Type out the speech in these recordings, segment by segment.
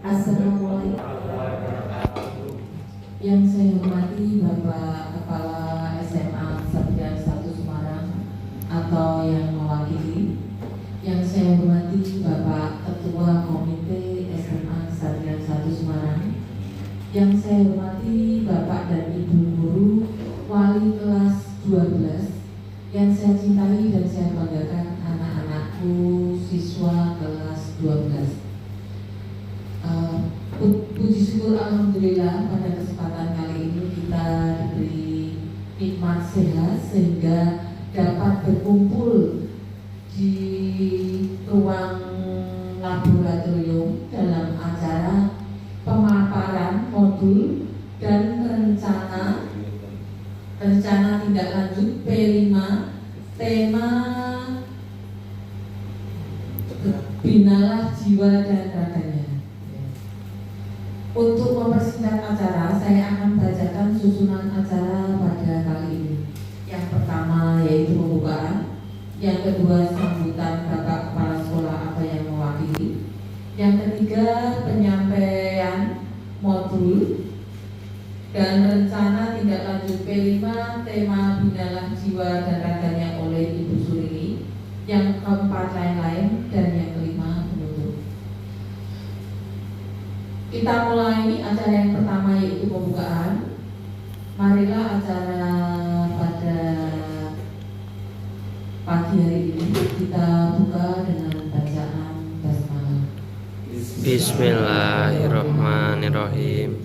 Assalamualaikum. Yang saya hormati Bapak Kepala SMA Sarjana 1 Semarang atau yang mewakili. Yang saya hormati Bapak Ketua Komite SMA Sarjana 1 Semarang. Yang saya hormati Bapak dan Ibu guru wali kelas 12. Yang saya cintai dan saya banggakan anak-anakku siswa kelas 12. Puji syukur alhamdulillah pada kesempatan kali ini kita diberi nikmat sehat sehingga dapat berkumpul di ruang laboratorium dalam acara pemaparan modul dan rencana tindak lanjut P5 tema binalah jiwa dan raganya. Untuk mempersingkat acara, saya akan bacakan susunan acara pada kali ini. Yang pertama yaitu pembukaan, yang kedua sambutan Bapak Kepala Sekolah atau yang mewakili, yang ketiga penyampaian modul dan rencana tindak lanjut P5 tema binalah jiwa dan raganya oleh Ibu Surini, yang keempat lain-lain, dan yang kelima penutup. Kita mulai acara yang pertama yaitu pembukaan. Marilah acara pada pagi hari ini kita buka dengan bacaan basmalah. Bismillahirrahmanirrahim.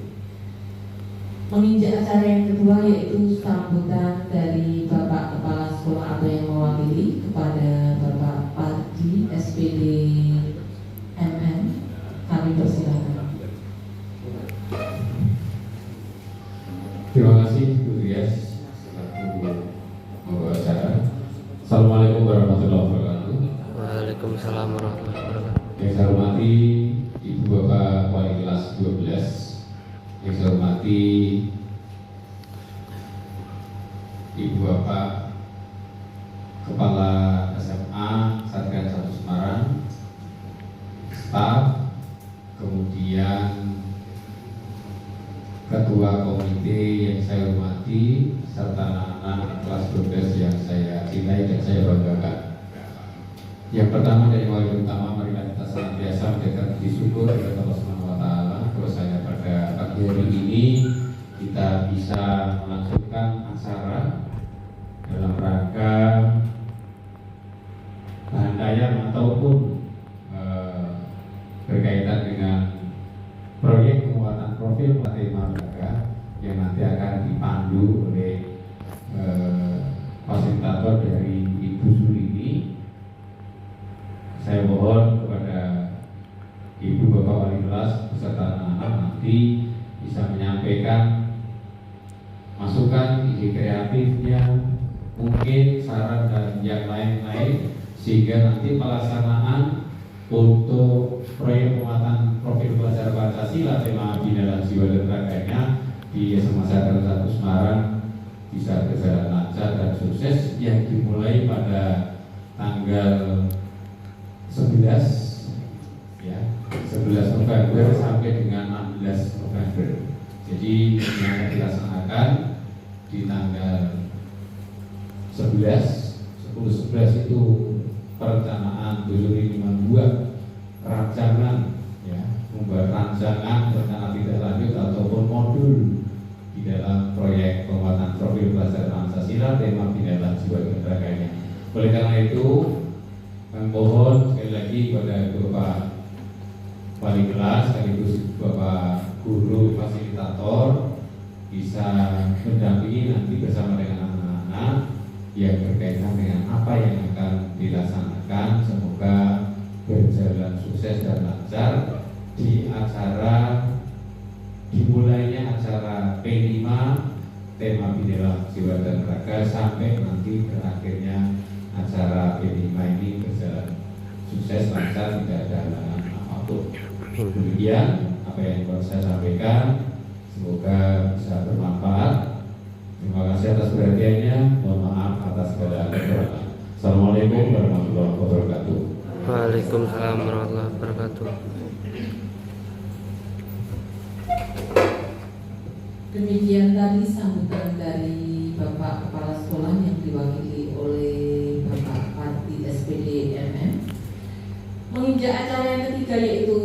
Menginjak acara yang kedua yaitu sambutan dari Bapak Kepala Sekolah atau yang mewakili kepada Bapak Pardi SPD MM. Kami persilakan. Terima kasih Bu Rias selaku membawa acara. Assalamualaikum warahmatullahi wabarakatuh. Waalaikumsalam warahmatullahi wabarakatuh. Yang saya hormati Ibu Bapak Wali kelas 12. Yang saya hormati Ibu Bapak Kepala SMA Sarjana 1 Semarang, staf, kemudian Ketua Komite yang saya hormati, serta anak-anak kelas 12 yang saya cintai dan saya banggakan. Yang pertama dari wali utama, marilah kita senantiasa menjadikan puji syukur kepada Allah Subhanahu wa Ta'ala bahwasanya pada pagi hari ini kita bisa melanjutkan acara dalam rangka rangkaian ataupun berkaitan dengan proyek penguatan profil pelatih marga yang nanti akan dipandu oleh fasilitator dari Ibu Surini. Saya mohon kepada Ibu Bapak Wali kelas beserta anak-anak nanti bisa menyampaikan masukan, ide kreatifnya, mungkin saran dan yang lain-lain, sehingga nanti pelaksanaan untuk proyek penguatan profil pelajar Pancasila tema binalah jiwa dan raganya di SMA Sarjana 1 Semarang bisa berjalan lancar dan sukses, yang dimulai pada tanggal 11 ya, 11 November sampai dengan 16 November. Jadi yang akan dilaksanakan di tanggal 10-11 itu perencanaan Busuri membuat rancangan, ya, membuat rancangan rencana tindak lanjut ataupun modul di dalam proyek penguatan profil pelajar Pancasila tema binalah jiwa dan raganya. Oleh karena itu, kami mohon sekali lagi kepada Bapak wali kelas sekaligus Bapak guru fasilitator bisa mendampingi nanti bersama dengan anak-anak yang berkaitan dengan apa yang akan dilaksanakan. Semoga berjalan sukses dan lancar di acara dimulainya acara P5 tema Binalah Jiwa dan Raga sampai nanti berakhirnya acara P5 ini berjalan sukses lancar, tidak ada halangan apapun. Demikian apa yang ingin saya sampaikan, semoga bisa bermanfaat. Terima kasih atas perhatiannya, mohon maaf atas segala kekurangan. Assalamualaikum warahmatullahi wabarakatuh. Waalaikumsalam warahmatullahi wabarakatuh. Demikian tadi sambutan dari Bapak Kepala Sekolah yang diwakili oleh Bapak Parti SPD MM. Menginjak acara yang ketiga yaitu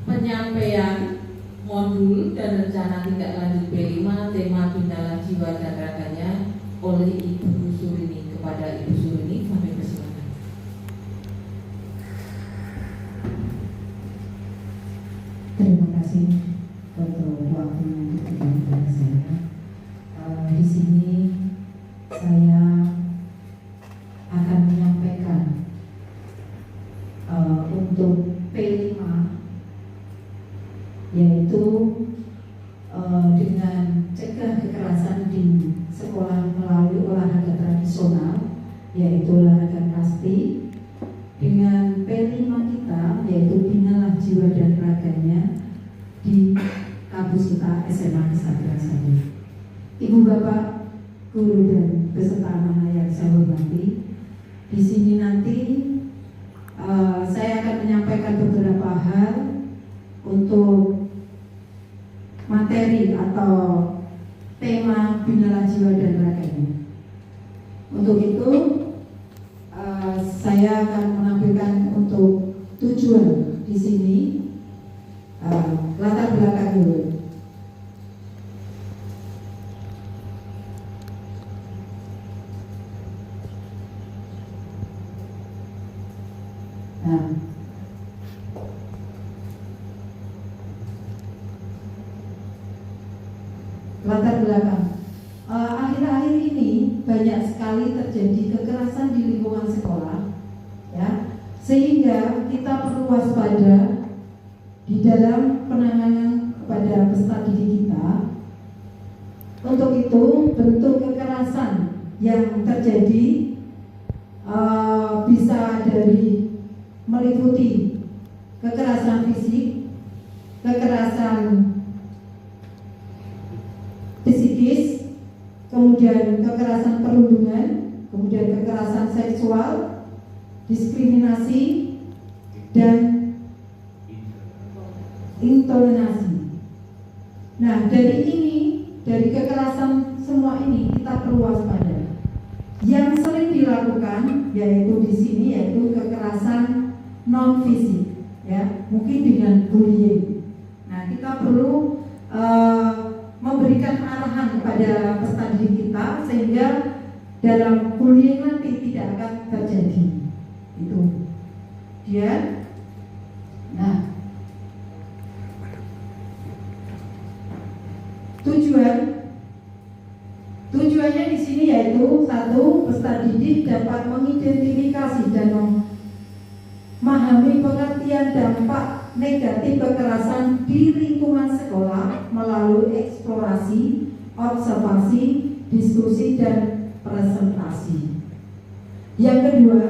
penyampaian modul dan rencana tindak lanjut B5 tema Binalah Jiwa dan Raganya oleh Ibu Surini. Kepada Ibu Surini kami persilakan. Terima kasih untuk waktunya yang diberikan kepada saya. Di sini saya akan menyampaikan untuk P5, yaitu dengan cegah kekerasan di sekolah melalui olahraga tradisional, yaitu olahraga kasti. Dengan P5 kita, yaitu Binalah Jiwa dan Raganya di kampus kita SMA Kesatria 1. Ibu Bapak guru dan beserta anak-anak yang saya hormati, di sini nanti saya akan menyampaikan beberapa hal untuk materi atau tema Binalah Jiwa dan Raganya. Untuk itu saya akan menampilkan untuk tujuan di sini, latar belakang dulu. Nah, latar belakang. Akhir-akhir ini banyak sekali terjadi kekerasan di lingkungan sekolah, ya, sehingga kita perlu waspada di dalam penanganan kepada peserta didik kita. Untuk itu, bentuk kekerasan yang terjadi bisa dari meliputi kekerasan fisik, kekerasan psikis, kemudian kekerasan perundungan, kemudian kekerasan seksual, diskriminasi, dan intoleransi. Nah, dari kekerasan semua ini kita perlu waspada. Yang sering dilakukan yaitu di sini yaitu kekerasan non fisik, ya, mungkin dengan bullying. Nah, kita perlu memberikan arahan kepada peserta didik kita sehingga dalam bullying nanti tidak akan terjadi. Itu dia. Nah, tujuannya di sini yaitu satu, peserta didik dapat mengidentifikasi dan memahami pengertian dampak negatif kekerasan di lingkungan sekolah melalui eksplorasi, observasi, diskusi, dan presentasi. Yang kedua,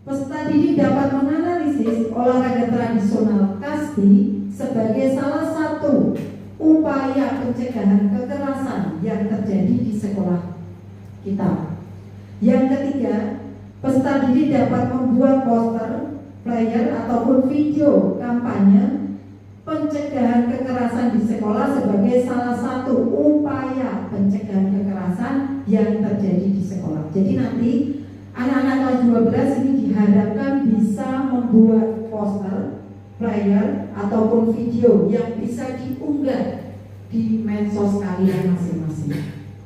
peserta didik dapat menganalisis olahraga tradisional kasti sebagai salah satu upaya pencegahan kekerasan yang terjadi di sekolah kita. Yang ketiga, peserta didik dapat membuat poster, flyer, ataupun video kampanye pencegahan kekerasan di sekolah sebagai salah satu upaya pencegahan kekerasan yang terjadi di sekolah. Jadi nanti anak-anak kelas 12 ini diharapkan bisa membuat poster, flyer, ataupun video yang bisa diunggah di medsos kalian masing-masing,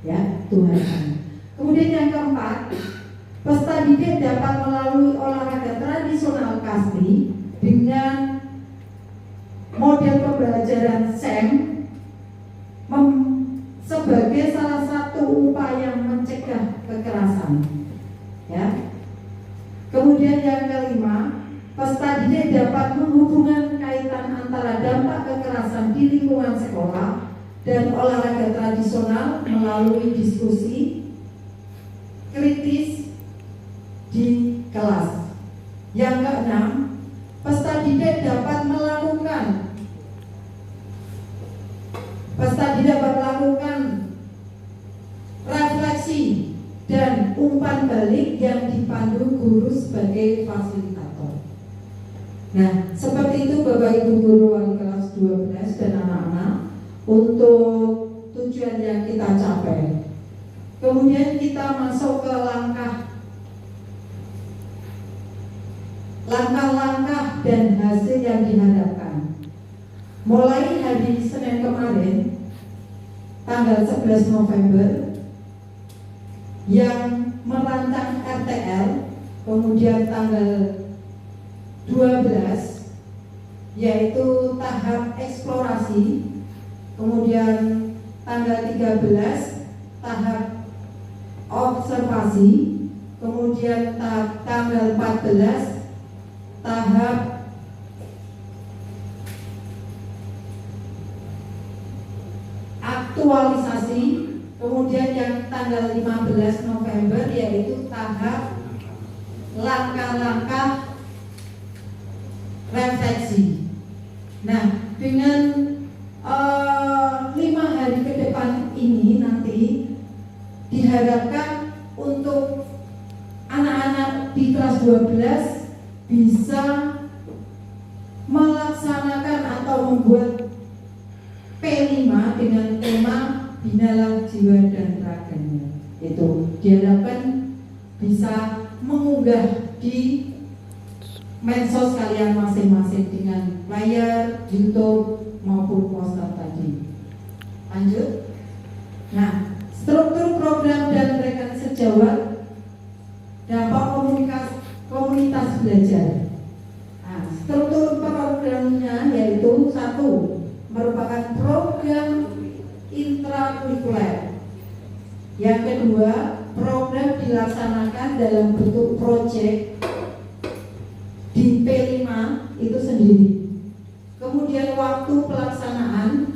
ya, Tuhan. Kemudian yang keempat, peserta didik dapat melalui olahraga tradisional kasti dengan pembelajaran SEM sebagai salah satu upaya mencegah kekerasan. Ya. Kemudian yang kelima, peserta didik dapat menghubungkan kaitan antara dampak kekerasan di lingkungan sekolah dan olahraga tradisional melalui diskusi kritis di kelas. Yang keenam, peserta didik dapat melakukan refleksi dan umpan balik yang dipandu guru sebagai fasilitator. Nah, seperti itu Bapak Ibu guru wali kelas 12 dan anak-anak untuk tujuan yang kita capai. Kemudian kita masuk ke langkah-langkah dan hasil yang diharapkan. Mulai hari Senin kemarin, tanggal 11 November, yang merancang RTL, kemudian tanggal 12 yaitu tahap eksplorasi, kemudian tanggal 13 tahap observasi, kemudian tanggal 14 tahap aktualisasi, kemudian yang tanggal 15 November yaitu tahap langkah-langkah refleksi. Nah, dengan 5 hari ke depan ini nanti diharapkan untuk anak-anak di kelas 12 bisa melaksanakan atau membuat P5 dengan tema Binalah Jiwa dan Raganya. Itu diharapkan bisa mengunggah di medsos kalian masing-masing dengan layar YouTube maupun poster tadi. Lanjut. Nah, struktur program dan rekan sejawat dampak komunitas belajar. Nah, struktur programnya yaitu 1. Merupakan program intrakurikuler. Yang kedua, program dilaksanakan dalam bentuk proyek di P5 itu sendiri. Kemudian waktu pelaksanaan,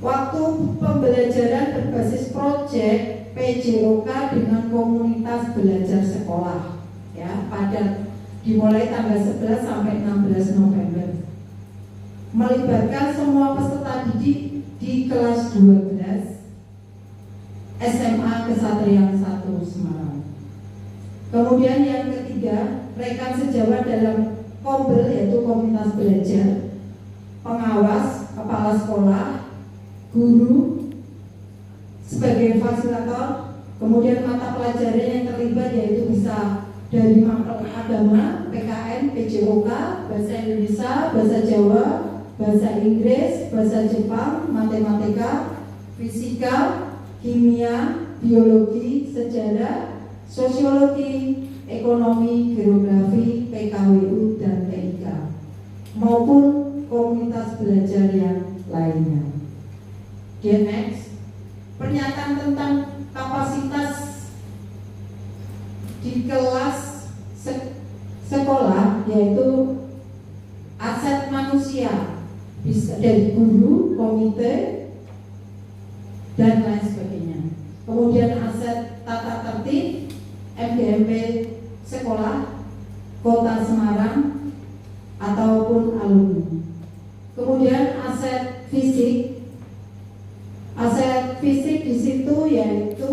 waktu pembelajaran berbasis proyek PJOK dengan komunitas belajar sekolah, ya, pada dimulai tanggal 11 sampai 16 November. Melibatkan semua peserta didik di kelas 12 SMA Kesatrian 1 Semarang. Kemudian yang ketiga, rekan sejawat dalam KOMBEL yaitu komunitas belajar, pengawas, kepala sekolah, guru sebagai fasilitator, kemudian mata pelajaran yang terlibat yaitu bisa dari makro agama, PKN, PJOK, bahasa Indonesia, bahasa Jawa, bahasa Inggris, bahasa Jepang, matematika, fisika, kimia, biologi, sejarah, sosiologi, ekonomi, geografi, PKWU, dan TIK, maupun komunitas belajar yang lainnya. Then next, pernyataan tentang kapasitas di kelas sekolah yaitu aset manusia, bisa dari guru, komite, dan lain sebagainya. Kemudian aset tata tertib, MGMP sekolah, Kota Semarang, ataupun alumni. Kemudian aset fisik di situ yaitu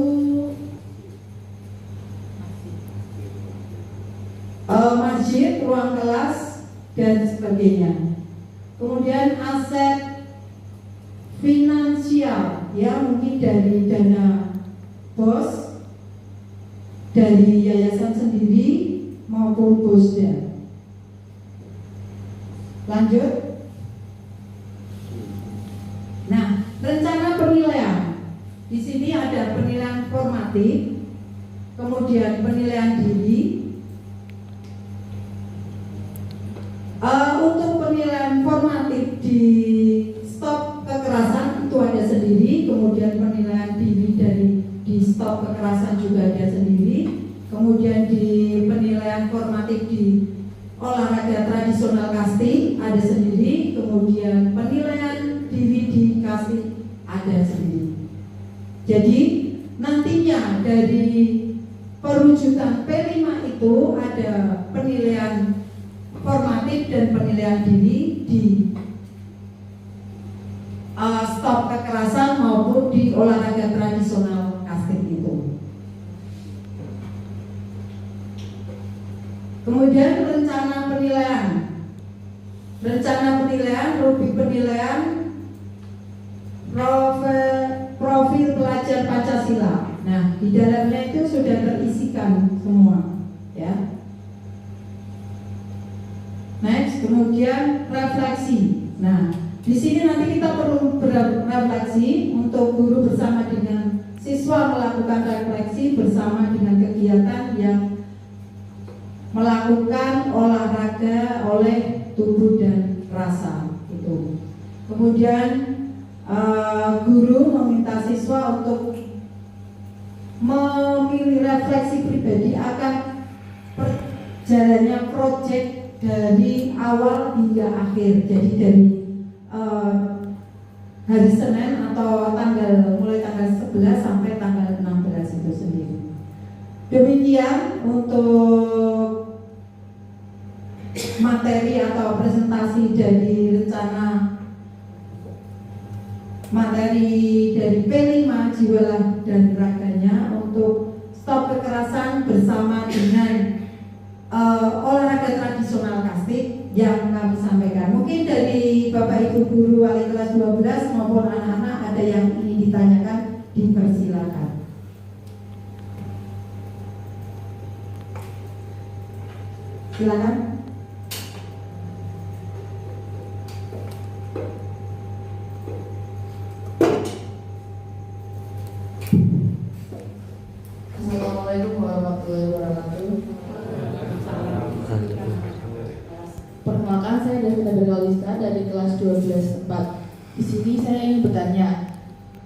masjid, ruang kelas, dan sebagainya. Kemudian aset finansial, ya mungkin dari dana BOS, dari yayasan sendiri maupun BOSDA. Lanjut. Nah, rencana penilaian. Di sini ada penilaian formatif, kemudian penilaian diri. Untuk penilaian formatif di stop kekerasan itu ada sendiri, kemudian penilaian diri dari di stop kekerasan juga ada sendiri, kemudian di penilaian formatif di olahraga tradisional casting ada sendiri, kemudian penilaian diri di casting ada sendiri. Jadi nantinya dari perwujudan P5 itu ada penilaian formatif dan penilaian diri di stop kekerasan maupun di olahraga tradisional casting itu. Kemudian rencana penilaian, rubrik penilaian, profil pelajar Pancasila. Nah, di dalamnya itu sudah terisikan semua, ya. Next, kemudian refleksi. Nah, di sini nanti kita perlu berefleksi untuk guru bersama dengan siswa melakukan refleksi bersama dengan kegiatan yang melakukan olahraga oleh tubuh dan rasa itu. Kemudian guru meminta siswa untuk memilih refleksi pribadi akan perjalannya proyek dari awal hingga akhir. Jadi dari hari Senin atau mulai tanggal 11 sampai tanggal 16 itu sendiri. Demikian untuk materi atau presentasi dari rencana materi dari P5 jiwa dan raganya untuk stop kekerasan bersama dengan olahraga tradisional casting yang kami sampaikan. Mungkin dari Bapak Ibu guru wali kelas 12 maupun anak-anak ada yang ingin ditanyakan, dipersilakan. Silakan. Assalamualaikum warahmatullahi wabarakatuh. Perkenalkan, saya Davina Berkalista dari kelas 12/4. Di sini saya ingin bertanya,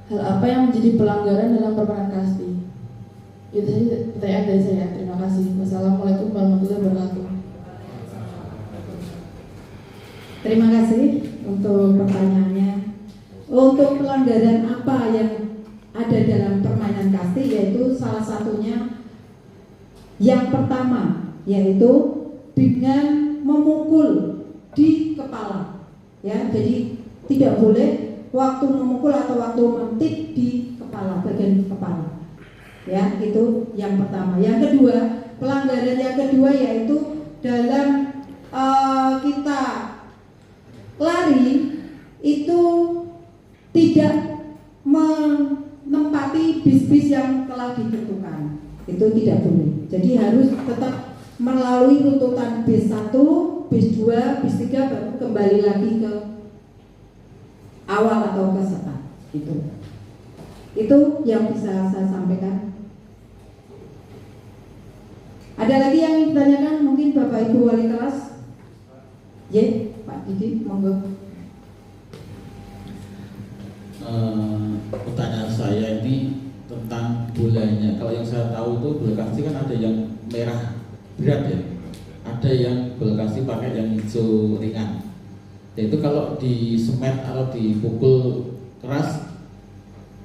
hal apa yang menjadi pelanggaran dalam permainan casting? Itu saja pertanyaan dari saya. Terima kasih. Wassalamualaikum warahmatullahi wabarakatuh. Terima kasih untuk pertanyaannya. Untuk pelanggaran apa yang ada dalam permainan casting, yaitu salah satunya yang pertama yaitu dengan memukul di kepala, ya. Jadi tidak boleh waktu memukul atau waktu mentik di kepala, bagian kepala, ya. Itu yang pertama. Yang kedua, pelanggaran yang kedua yaitu dalam kita lari itu tidak menempati bis-bis yang telah ditentukan. Itu tidak boleh. Jadi harus tetap melalui runtutan bis 1, bis 2, bis 3 baru kembali lagi ke awal atau ke start. Itu yang bisa saya sampaikan. Ada lagi yang ingin ditanyakan? Mungkin Bapak Ibu wali kelas. Pak Didi, monggo. Pertanyaan saya ini tentang bolanya. Kalau yang saya tahu itu bola casting kan ada yang merah berat ya, ada yang bola casting pakai yang hijau ringan. Itu kalau di semet atau dipukul keras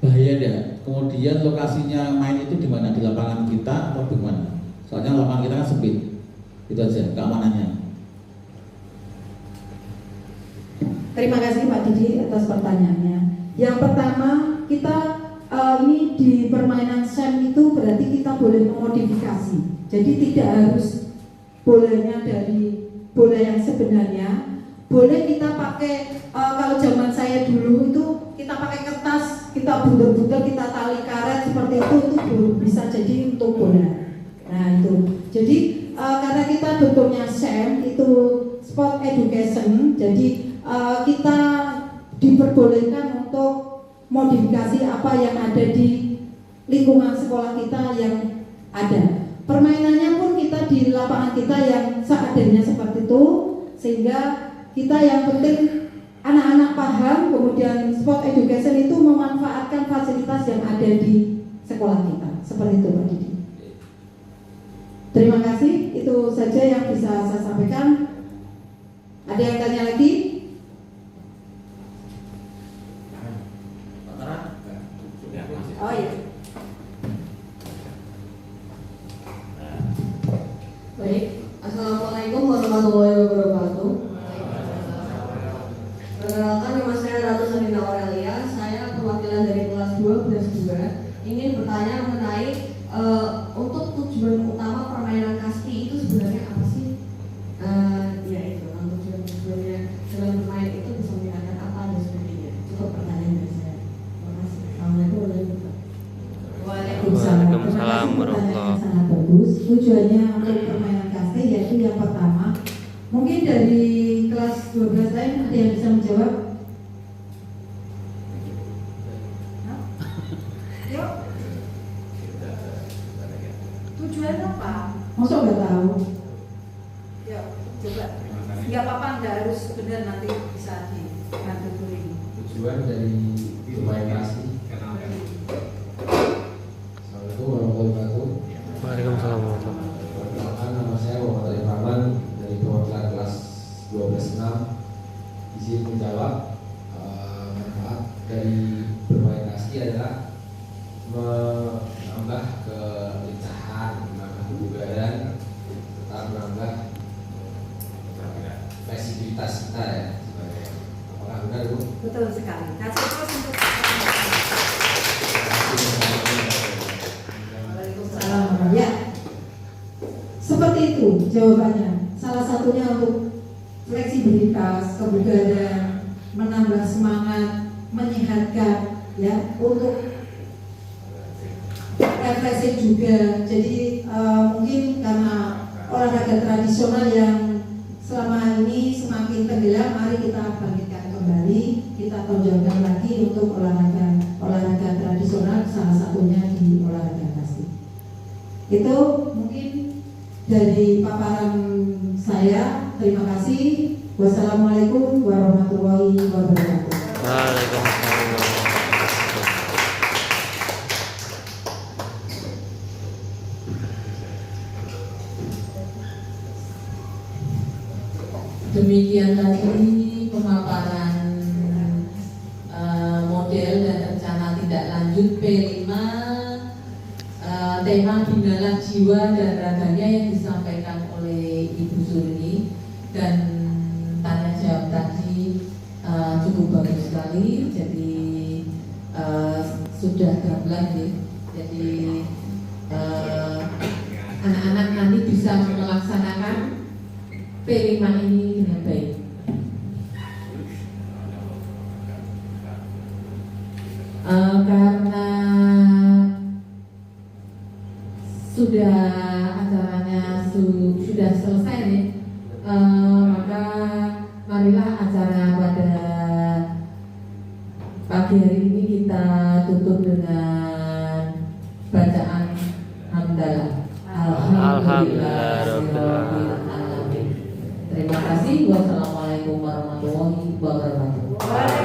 bahaya ya. Kemudian lokasinya main itu di mana, di lapangan kita atau di mana? Soalnya lapangan kita kan sempit. Itu aja keamanannya. Terima kasih Pak Didi atas pertanyaannya. Yang pertama, kita ini di permainan SEM itu berarti kita boleh memodifikasi. Jadi tidak harus bolanya dari bola yang sebenarnya. Boleh kita pakai, kalau zaman saya dulu itu kita pakai kertas, kita buter-buter, kita tali karet seperti itu bisa jadi untuk bola. Nah itu. Jadi karena kita bentuknya SEM itu sport education, jadi kita diperbolehkan untuk modifikasi apa yang ada di lingkungan sekolah kita yang ada. Permainannya pun kita di lapangan kita yang seadanya seperti itu, sehingga kita yang penting anak-anak paham, kemudian sport education itu memanfaatkan fasilitas yang ada di sekolah kita. Seperti itu Pak Didi. Terima kasih, itu saja yang bisa saya sampaikan. Ada yang tanya lagi? Oh iya. Baik, Assalamualaikum warahmatullahi wabarakatuh. Perkenalkan, nama saya Ratu Sanina Aurelia. Saya perwakilan dari kelas 2 ingin bertanya mengenai untuk tujuan utama permainan kasti itu sebenarnya apa sih? Ya itu, tujuannya dalam bermain itu bisa meningkatkan apa dan sebagainya. Cukup pertanyaan dari saya. Terima kasih. Assalamualaikum warahmatullahi wabarakatuh. Waalaikumsalam. Waalaikumsalam warahmatullahi. Sangat bagus. Tujuannya untuk permainan kasti yaitu yang pertama, mungkin dari kelas 12 lain ada yang bisa menjawab? Hah? Yuk. Tujuan apa? Masa nggak tahu? Ya, coba. Nggak apa-apa, nggak harus benar, nanti bisa dibantu tulis. Tujuan dari bermain kasti. Assalamualaikum warahmatullahi wabarakatuh. Waalaikumsalam warahmatullahi wabarakatuh. Perkenalkan, nama saya Muhammad Arif Rahman dari perwakilan kelas 12-6. Izin menjawab. Manfaat dari bermain kasti adalah menambah kelincahan, menambah kebugaran, serta menambah fleksibilitas kita ya. Apakah benar Bu? Betul sekali. Kasih terus untuk Waalaikumsalam. Ya, seperti itu jawabannya. Salah satunya untuk fleksibilitas, kebugaran, menambah semangat, menyehatkan, ya, untuk refreshing juga. Jadi mungkin karena olahraga tradisional yang selama ini semakin tenggelam, mari kita bangkitkan kembali, kita tonjolkan lagi untuk olahraga tradisional, salah satunya di olahraga kasti. Itu mungkin dari paparan saya. Terima kasih. Wassalamualaikum warahmatullahi wabarakatuh. Waalaikumsalam warahmatullahi wabarakatuh. Demikian tadi pemaparan model dan rencana tindak lanjut P5 tema Binalah Jiwa dan Raganya yang disampaikan oleh Ibu Surni, dan tanya jawab tadi cukup bagus sekali. Jadi sudah gamblang ya. Jadi anak-anak nanti bisa melaksanakan P5 ini dengan baik. Karena sudah acaranya sudah selesai nih, maka marilah acara pada pagi hari ini kita tutup dengan bacaan hamdalah. Alhamdulillah. Terima kasih. Wassalamualaikum warahmatullahi wabarakatuh.